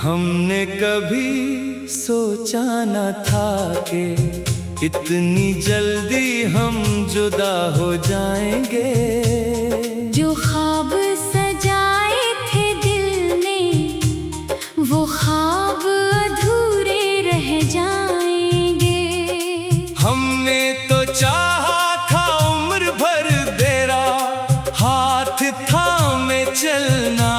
हमने कभी सोचा न था कि इतनी जल्दी हम जुदा हो जाएंगे। जो ख्वाब सजाए थे दिल ने वो ख्वाब अधूरे रह जाएंगे। हमने तो चाहा था उम्र भर तेरा हाथ थामे चलना,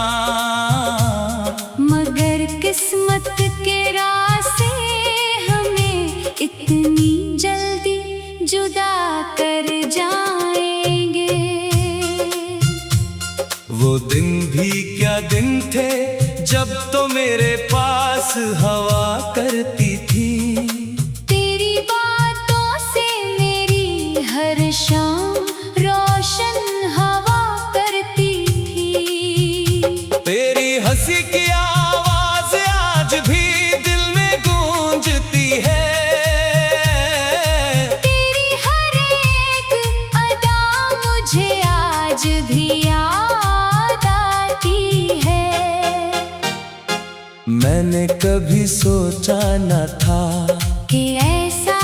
मगर किस्मत के रास्ते हमें इतनी जल्दी जुदा कर जाएंगे। वो दिन भी क्या दिन थे जब तो मेरे पास हवा करती थी। तेरी बातों से मेरी हर शाम रोशन हवा करती थी। तेरी हंसी की आवाज आज भी दिल में गूंजती है। तेरी हर एक अदा मुझे आज भी याद आती है। मैंने कभी सोचा न था कि ऐसा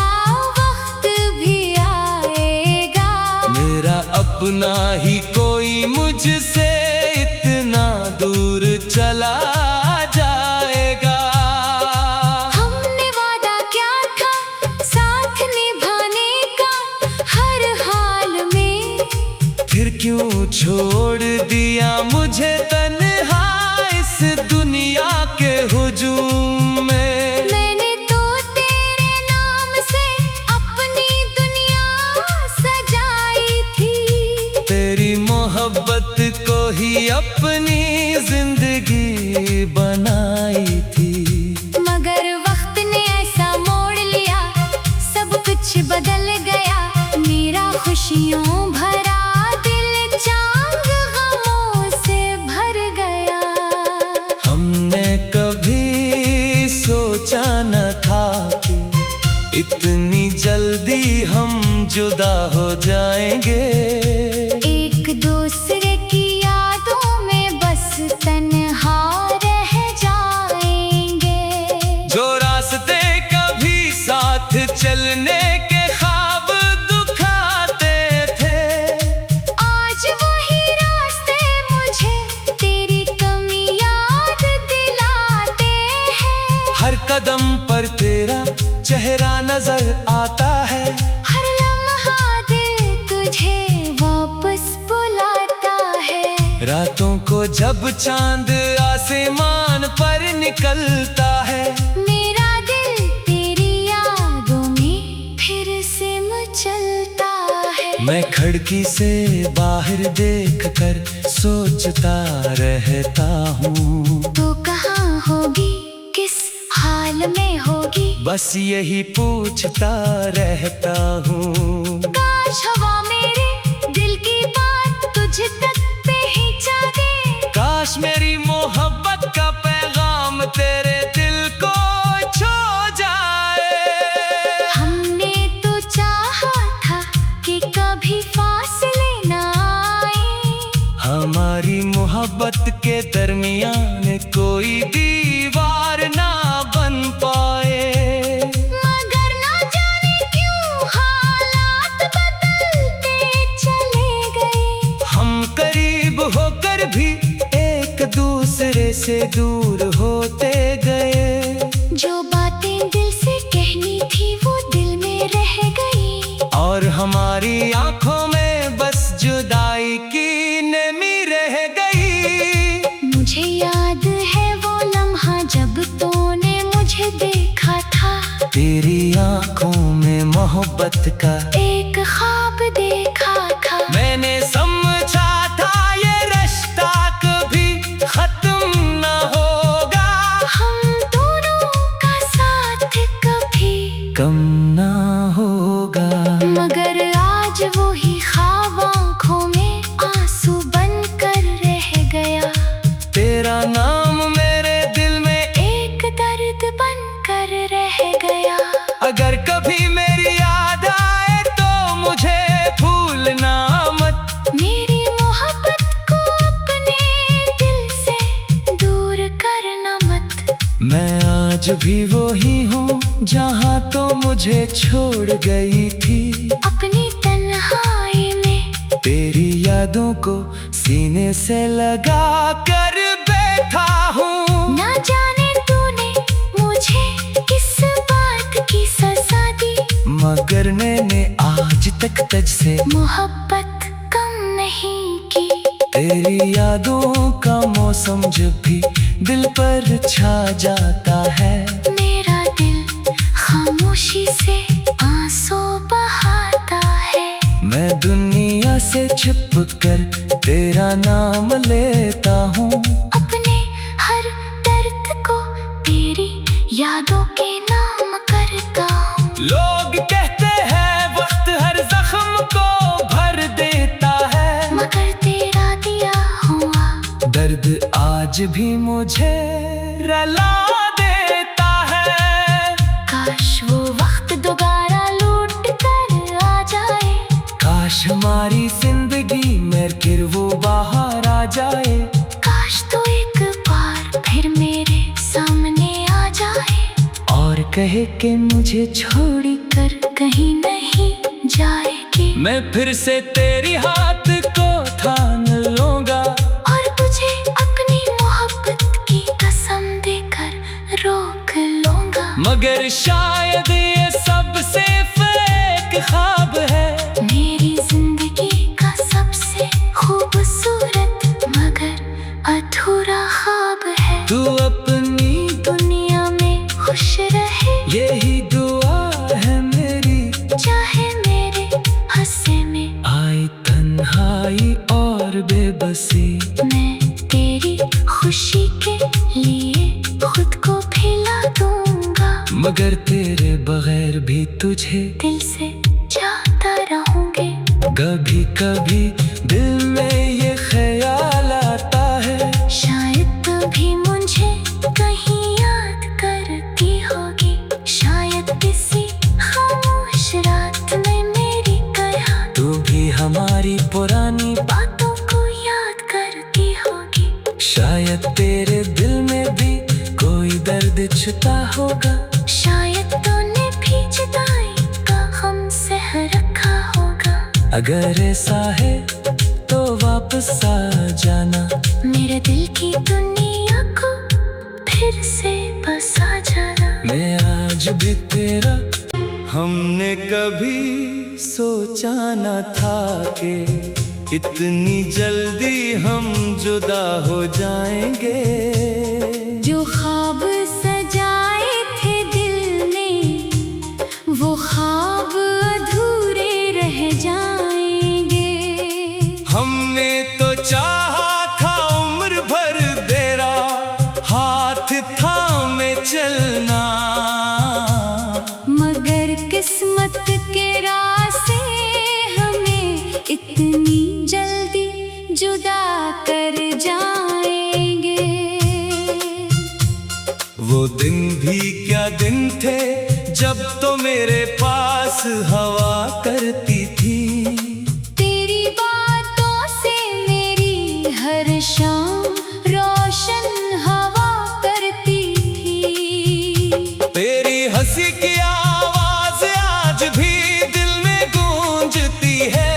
वक्त भी आएगा, मेरा अपना ही कोई मुझसे इतना दूर चला जाएगा। हमने वादा क्या था साथ निभाने का हर हाल में, फिर क्यों छोड़ दिया मुझे तन्हा इस दुनिया के हुजूम में। मैंने तो तेरे नाम से अपनी दुनिया सजाई थी। तेरी मोहब्बत को ही अपनी जिंदगी बनाई थी। मगर वक्त ने ऐसा मोड़ लिया, सब कुछ बदल गया। मेरा खुशियों भरा दिल चांद गमों से भर गया। हमने कभी सोचा न था कि इतनी जल्दी हम जुदा हो जाएंगे। एक दूसरे की यादों में बस तन्हा रह जाएंगे। जो रास्ते कभी साथ चलने के ख्वाब दुखाते थे, आज वही रास्ते मुझे तेरी कमी याद दिलाते हैं। हर कदम पर तेरा चेहरा नजर आता है। हर लम्हा दिल तुझे वापस बुलाता है। रातों को जब चांद आसमान पर निकलता है, मेरा दिल तेरी यादों में फिर से मचलता है। मैं खिड़की से बाहर देखकर सोचता रहता हूँ, तो कहाँ होगी किस हाल में होगी, बस यही पूछता रहता हूँ। काश हवा मेरे दिल की बात तुझ तक पहुंचा दे। काश मेरी मोहब्बत का पैगाम तेरे दिल को छू जाए। हमने तो चाहा था कि कभी फासले ना आए, हमारी मोहब्बत के दरमियान कोई दीवार ना बन पाए। मगर ना जाने क्यों हालात बदलते चले गए। हम करीब होकर भी एक दूसरे से दूर होते गए। जो बातें दिल से कहनी थी वो दिल में रह गई, और हमारी आंखों में बस जुदाई की नमी रह गई। मुझे याद है वो लम्हा जब तूने मुझे देखा था। तेरी आंखों में मोहब्बत का एक ख्वाब देखा था। मैंने समझा था ये रिश्ता कभी खत्म न होगा। हम दोनों का साथ कभी कम न होगा। मगर आज वो ही ख्वाब आँखों में आंसू बनकर रह गया। तेरा नाम मेरे दिल में एक दर्द बनकर रह गया। अगर कभी मेरी याद आए तो मैं आज भी वही हूँ जहाँ तो मुझे छोड़ गई थी। अपनी तन्हाई में तेरी यादों को सीने से लगा कर बैठा हूँ। ना जाने तूने मुझे किस बात की सजा दी, मगर मैंने आज तक तुझसे मोहब्बत कम नहीं की। तेरी यादों का मौसम जब भी दिल पर छा जाता है, मेरा दिल खामोशी से आंसू बहाता है। मैं दुनिया से छिप कर तेरा नाम लेता हूँ। अपने हर दर्द को तेरी यादों के नाम करता हूँ। लोग कहते हैं वक्त हर जख्म को भर देता है, मगर तेरा दिया हुआ दर्द आज भी मुझे रुला देता है। काश वो वक्त दोबारा लौट कर आ जाए, काश हमारी जिंदगी में फिर वो बाहर आ जाए। काश तो एक बार फिर मेरे सामने आ जाए और कहे कि मुझे छोड़ कर कहीं नहीं जाएगी। मैं फिर से तेरी हाथ को थाम लूंगा और तुझे अपनी मोहब्बत की कसम देकर रोक लूंगा। मगर शायद ये सबसे फेक ख्वाब है, मेरी जिंदगी का सबसे खूबसूरत मगर अधूरा ख्वाब है। तू अपनी दुनिया में खुश रहे, यही दुआ है मेरी। चाहे मेरे हंसे में आई तन्हाई और बेबसी, मैं तेरी खुशी के लिए खुद को फैला दूंगा। मगर तेरे बगैर भी तुझे दिल से चाहता रहूंगी। कभी कभी दिल में ये ख्याल आता है, शायद तभी मुझे कहीं याद करती होगी। शायद किसी खामोश रात में मेरी तरह तू भी हमारी पुरानी बातों को याद करती होगी। शायद तेरे दिल में भी कोई दर्द छुपा होगा। शायद तूने भी जुदाई का गम सह रखा होगा। अगर ऐसा है तो वापस आ जाना, मेरे दिल की दुनिया को फिर से बसा जाना। मैं आज भी तेरा। हमने कभी सोचा न था कि इतनी जल्दी हम जुदा हो जाएंगे। जो ख्वाब सजाए थे दिल ने, वो ख्वाब अधूरे रह जाएंगे। हमने तो चाहा था उम्र भर तेरा हाथ थामे चलना, मगर किस्मत के रास्ते हमें इतनी जल्दी जुदा कर जाएंगे। वो दिन भी क्या दिन थे जब तो मेरे पास हवा करती थी। तेरी बातों से मेरी हर शाम रोशन हवा करती थी। तेरी हंसी की आवाज आज भी दिल में गूंजती है।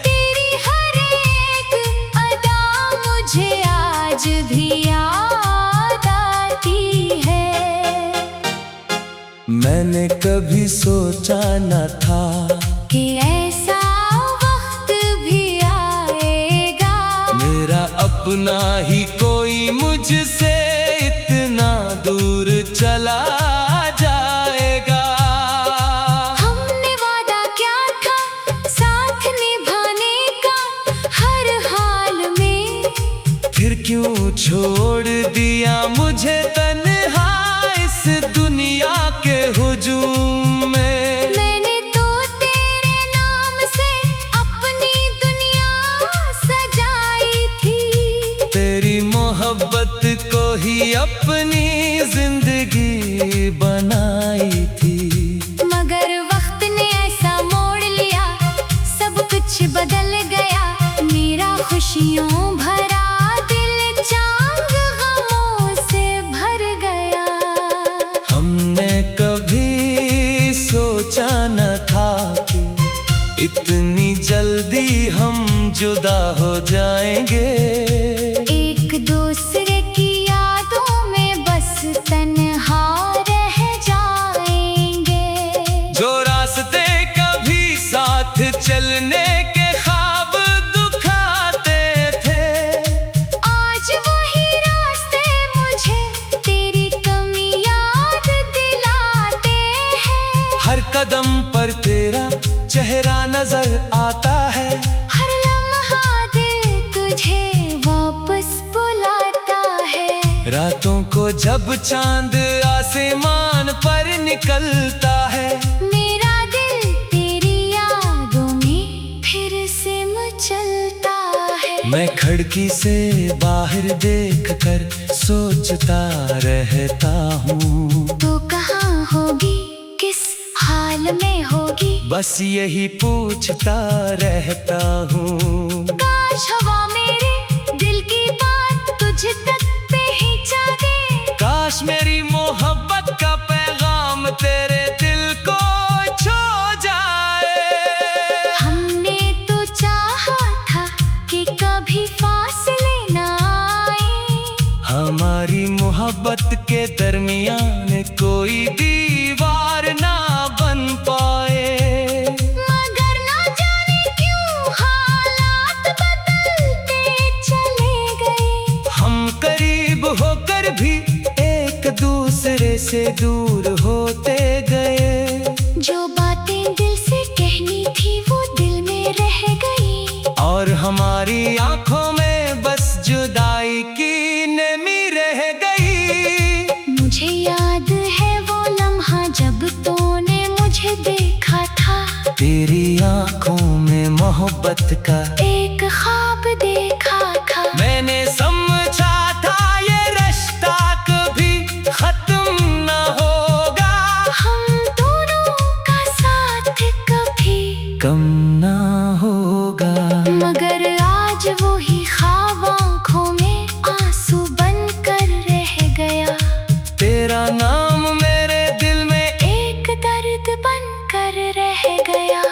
तेरी हर एक अदा मुझे आज भी याद आती है। मैंने कभी सोचा न था कि ऐसा वक्त भी आएगा, मेरा अपना ही कोई मुझसे इतना दूर चला जाएगा। हमने वादा क्या था साथ निभाने का हर हाल में, फिर क्यों छोड़ दिया मुझे तन्हा इस दुनिया के हुजूम में। मैंने तो तेरे नाम से अपनी दुनिया सजाई थी। तेरी मोहब्बत को ही अपनी जिंदगी बनाई थी। मगर वक्त ने ऐसा मोड़ लिया, सब कुछ बदल गया। मेरा खुशियों भरा दिल चांद गमों जुदा हो जाएंगे। एक दूसरे की यादों में बस तन्हा रह जाएंगे। जो रास्ते कभी साथ चलने के ख्वाब दुखाते थे, आज वही रास्ते मुझे तेरी कमी याद दिलाते हैं। हर कदम पर तेरा चेहरा नजर आता है। हर लम्हा दिल तुझे वापस बुलाता है। रातों को जब चांद आसमान पर निकलता है, मेरा दिल तेरी यादों में फिर से मचलता है। मैं खिड़की से बाहर देखकर सोचता रहता हूँ, तो कहाँ होगी, किस हाल में होगी, बस यही पूछता रहता हूँ। काश हवा मेरे दिल की बात तुझ तक पहुंचा दे। काश मेरी मोहब्बत का पैगाम तेरे दिल को छू जाए। हमने तो चाहा था कि कभी फासले ना आए, हमारी मोहब्बत के दरमियान कोई दीवार ना बन पाए। मगर ना जाने क्यों हालात बदलते चले गए। हम करीब होकर भी एक दूसरे से दूर होते गए। जो बातें दिल से कहनी थी वो दिल में रह गई, और हमारी आंखों में बस जुदाई की नमी रह गई। मुझे याद है वो लम्हा जब तूने मुझे देखा था। तेरी आंखों में मोहब्बत का एक ख्वाब देखा था। मैंने समझा था ये रिश्ता कभी खत्म न होगा। हम दोनों का साथ कभी कम ना होगा। मगर आज वो ही ख्वाब आँखों में आंसू बनकर रह गया। तेरा नाम मेरे दिल में एक दर्द बनकर रह गया।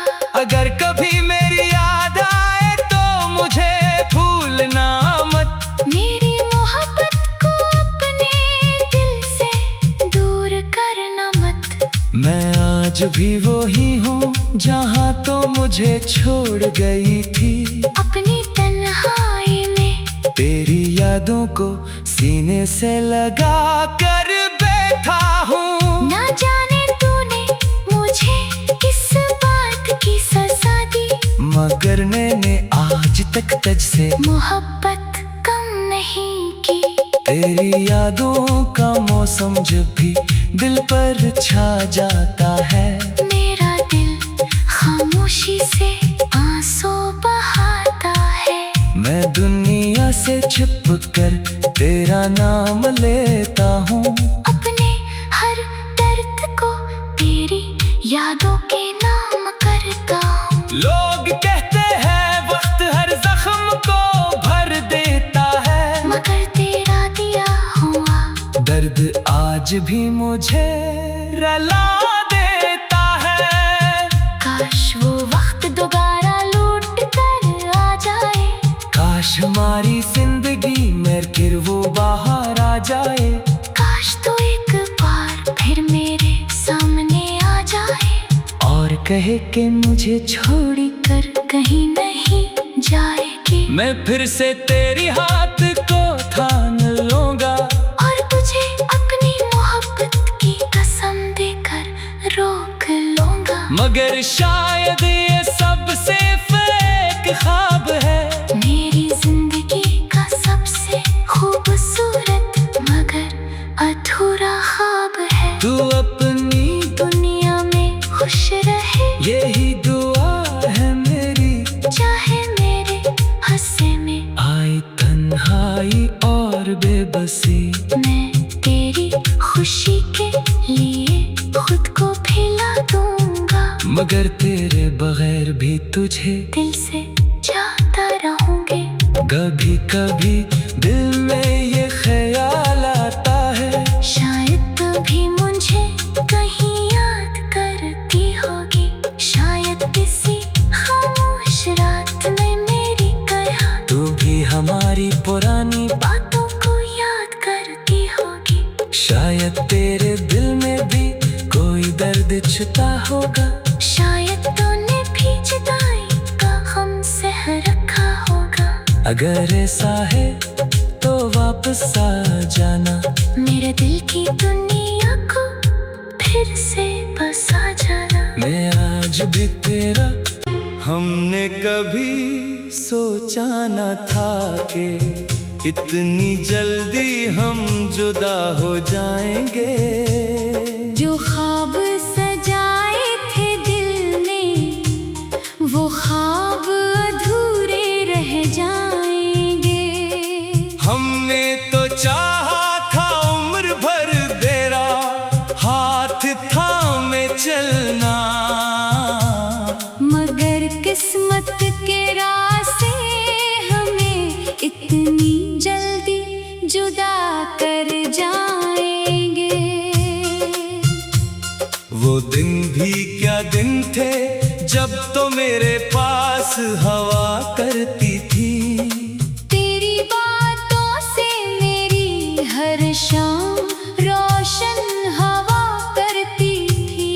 अगर कभी मेरी याद आए तो मुझे भूलना मत। मेरी मोहब्बत को अपने दिल से दूर करना मत। मैं आज भी वही हूँ जहाँ तो मुझे छोड़ गई थी। अपनी तन्हाई में तेरी यादों को सीने से लगा कर बैठा हूँ। ना जाने तूने मुझे किस बात की सजा दी, मगर मैंने आज तक तुझसे मोहब्बत कम नहीं की। तेरी यादों का मौसम जब भी दिल पर छा जाता है, मेरा दिल खामोशी से आंसू बहाता है। मैं दुनिया से छिप कर तेरा नाम लेता हूँ। अपने हर दर्द को तेरी यादों के नाम करता हूँ। लोग कहते हैं वक्त हर जख्म को भर देता है, मगर तेरा दिया हुआ दर्द आज भी मुझे रुला देता है। काश वो वक्त दोबारा लौट कर आ जाए। काश हमारी जिंदगी में फिर वो बाहर आ जाए। काश तो एक बार फिर मेरे सामने आ जाए, और कहे कि मुझे छोड़ी कर कहीं नहीं जाएगी। मैं फिर से तेरी हाथ को थाम लूंगा, और तुझे अपनी मोहब्बत की कसम देकर रोक लूंगा। मगर शायद ये सबसे फेक ख्वाब है। मेरी जिंदगी का सबसे खूबसूरत मगर अधूरा ख्वाब है। तू अपनी दुनिया में खुश रहे, यही दुआ है मेरी। चाहे मेरे हंसे में आई तन्हाई और बेबसी, मैं तेरी खुशी के लिए खुद को भिला दूंगा। मगर तेरे बगैर भी तुझे दिल से चाहता रहूंगी। कभी कभी दिल में ये ख्याल आता है, शायद तभी मुझे कहीं याद करती होगी। शायद किसी खामोश रात में मेरी शायद तेरे दिल में भी कोई दर्द छुपा होगा। शायद तूने भी जुदाई का गम सह रखा होगा। अगर ऐसा है तो वापस आ जाना, मेरे दिल की दुनिया को फिर से बसा जाना। मैं आज भी तेरा। हमने कभी सोचा न था कि इतनी जल्दी हम जुदा हो जाएंगे। जो ख्वाब सजाए थे दिल ने वो ख्वाब अधूरे रह जाएंगे। हमने तो चाहा था उम्र भर तेरा हाथ थामे चलना, मगर किस्मत के रास्ते हमें इतनी जल्दी जुदा कर जाएंगे। वो दिन भी क्या दिन थे जब तो मेरे पास हवा करती थी। तेरी बातों से मेरी हर शाम रोशन हवा करती थी।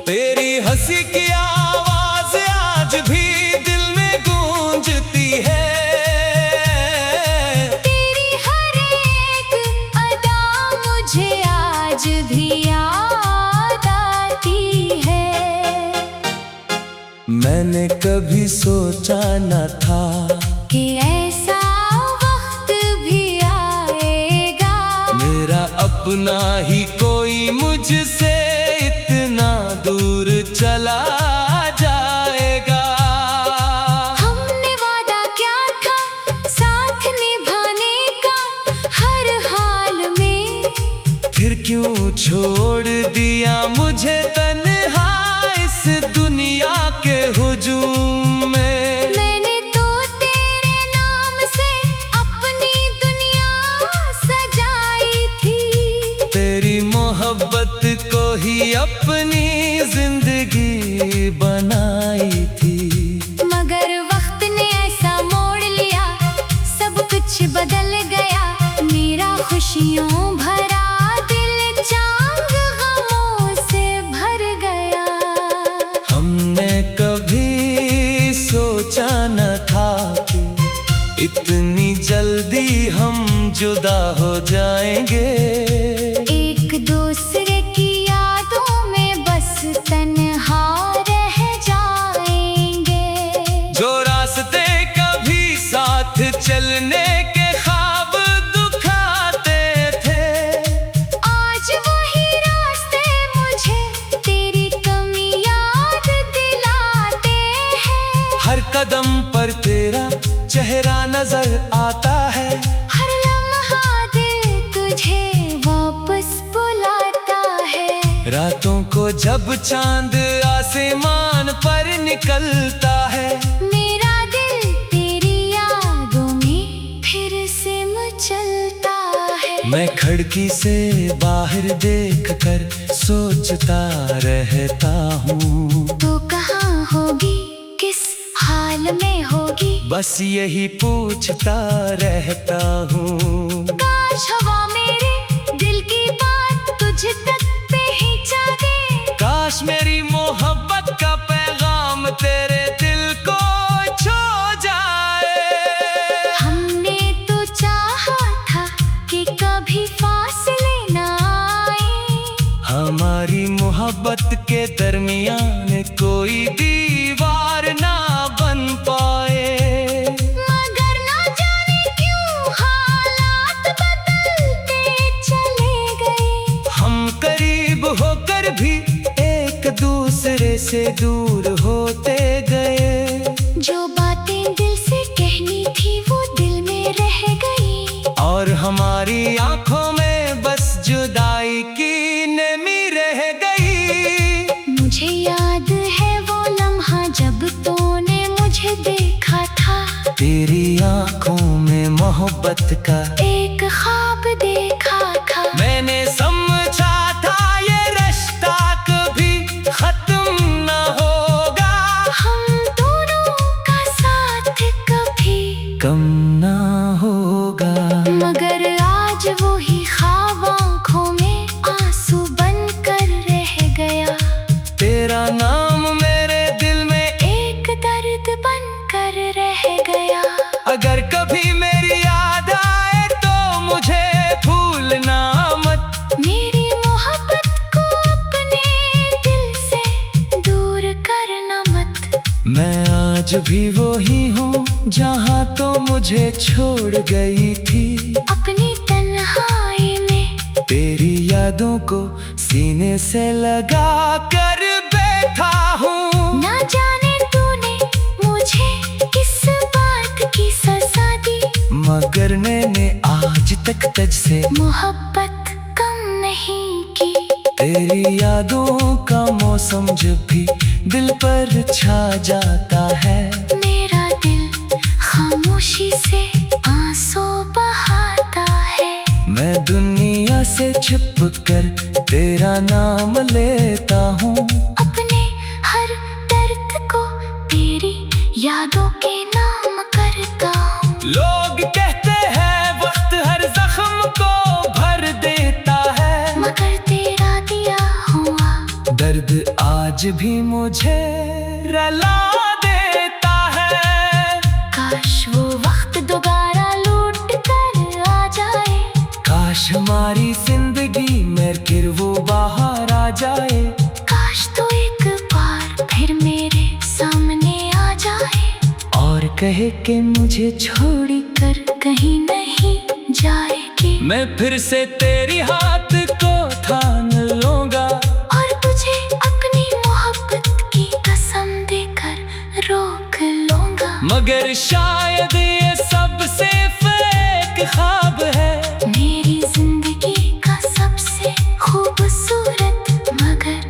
तेरी हंसी की आवाज आज भी दिल में गूंजती है। तेरी हर एक अदा मुझे आज भी याद आती है। मैंने कभी सोचा न था कि ऐसा वक्त भी आएगा। मेरा अपना ही कोई मुझसे इतना दूर चला जाएगा। हमने वादा क्या था साथ निभाने का हर हाल में, फिर क्यों छोड़ दिया मुझे तन्हा इस दुनिया के हुजूम में। मैंने तो तेरे नाम से अपनी दुनिया सजाई थी। तेरी मोहब्बत को ही अपनी जिंदगी बनाई थी। मगर वक्त ने ऐसा मोड़ लिया सब कुछ बदल गया। मेरा खुशियों भरा दिल चांग गमों से भर गया। हमने कभी सोचा न था कि इतनी जल्दी हम जुदा हो जाएंगे। एक दूसरे की यादों में बस तन्हा रह जाएंगे। जो रास्ते कभी साथ चलने के ख्वाब दुखाते थे, आज वही रास्ते मुझे तेरी कमी याद दिलाते हैं। हर कदम पर तेरा चेहरा नजर आता है। हर लम्हा दिल तुझे वापस बुलाता है। रातों को जब चांद आसमान पर निकलता है, मेरा दिल तेरी यादों में फिर से मचलता है। मैं खिड़की से बाहर देख कर सोचता रहता हूँ, तो कहाँ होगी किस हाल में होगी, बस यही पूछता रहता हूँ। काश हवा मेरे दिल की बात तुझ तक पहुंचा दे। काश मेरी मोहब्बत का पैगाम तेरे दिल को छू जाए। हमने तो चाहा था कि कभी फासले ना आए। हमारी मोहब्बत के दरमियान कोई दीवार ना बन पाए। मगर ना जाने क्यों हालात बदलते चले गए। हम करीब होकर भी एक दूसरे से दूर होते गए। जो बातें दिल से कहनी थी वो दिल में रह गई। और हमारी आंखों में बस जुदाई की नमी रह गई। मुझे याद है वो लम्हा जब तूने मुझे देखा था। तेरी आंखों में मोहब्बत का एक ख्वाब देखा था। मैंने समझा था ये रिश्ता कभी खत्म न होगा। हम दोनों का साथ कभी कम ना होगा। मगर आज वो ही ख्वाब आज भी वो ही हूँ जहाँ तो मुझे छोड़ गई थी। अपनी तन्हाई में तेरी यादों को सीने से लगा कर बैठा हूँ। ना जाने तूने मुझे किस बात की सजा दी, मगर मैंने आज तक तुझसे मोहब्बत कम नहीं की। तेरी यादों का मौसम जब भी दिल पर छा जाता है, मेरा दिल खामोशी से आंसू बहाता है। मैं दुनिया से छिप कर तेरा नाम लेता हूँ। अपने हर दर्द को तेरी यादों के नाम करता हूँ। लोग कहते हैं वक्त हर जख्म को भर देता है, मगर तेरा दिया हुआ दर्द आज भी मुझे रुला देता है। काश वो वक्त दोबारा लौट कर आ जाए, काश हमारी जिंदगी में फिर वो बाहर आ जाए। काश तो एक बार फिर मेरे सामने आ जाए, और कहे कि मुझे छोड़ी कर कहीं नहीं जाएगी। मैं फिर से तेरी हाथ को थाम लूंगा, और तुझे अपनी मोहब्बत की कसम देकर रोक लूंगा। मगर शायद ये सब सिर्फ एक ख्वाब है, मेरी जिंदगी का सबसे खूबसूरत मगर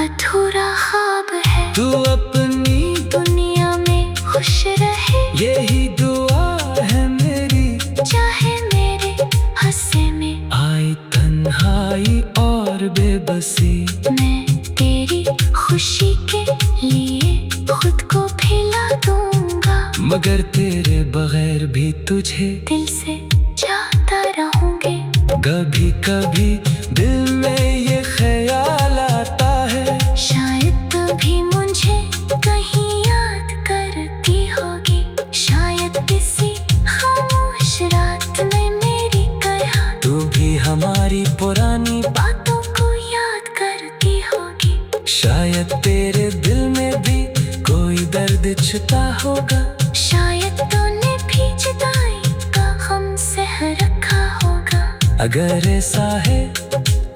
अधूरा ख्वाब है। तू अपनी दुनिया में खुश रहे, यही दुआ है मेरी। चाहे मेरे हंसे में आई तन्हाई और बेबसी, मैं तेरी खुशी के लिए खुद को भुला दूंगा। मगर तेरे बगैर भी तुझे दिल से चाहता रहूंगी। कभी कभी दिल में ये ख्याल आता है, शायद तभी मुझे कहीं याद करती होगी। शायद किसी खामोश रात में मेरी तरह तू भी हमारी पुरानी बातों को याद करती होगी। शायद तेरे दिल में भी कोई दर्द छुपा होगा। शायद तूने भी जुदाई का गम सह रखा होगा। अगर ऐसा है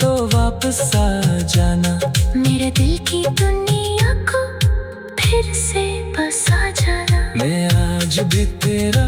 तो वापस आ जाना, मेरे दिल की दुनिया को फिर से बसा जाना। मैं आज भी तेरा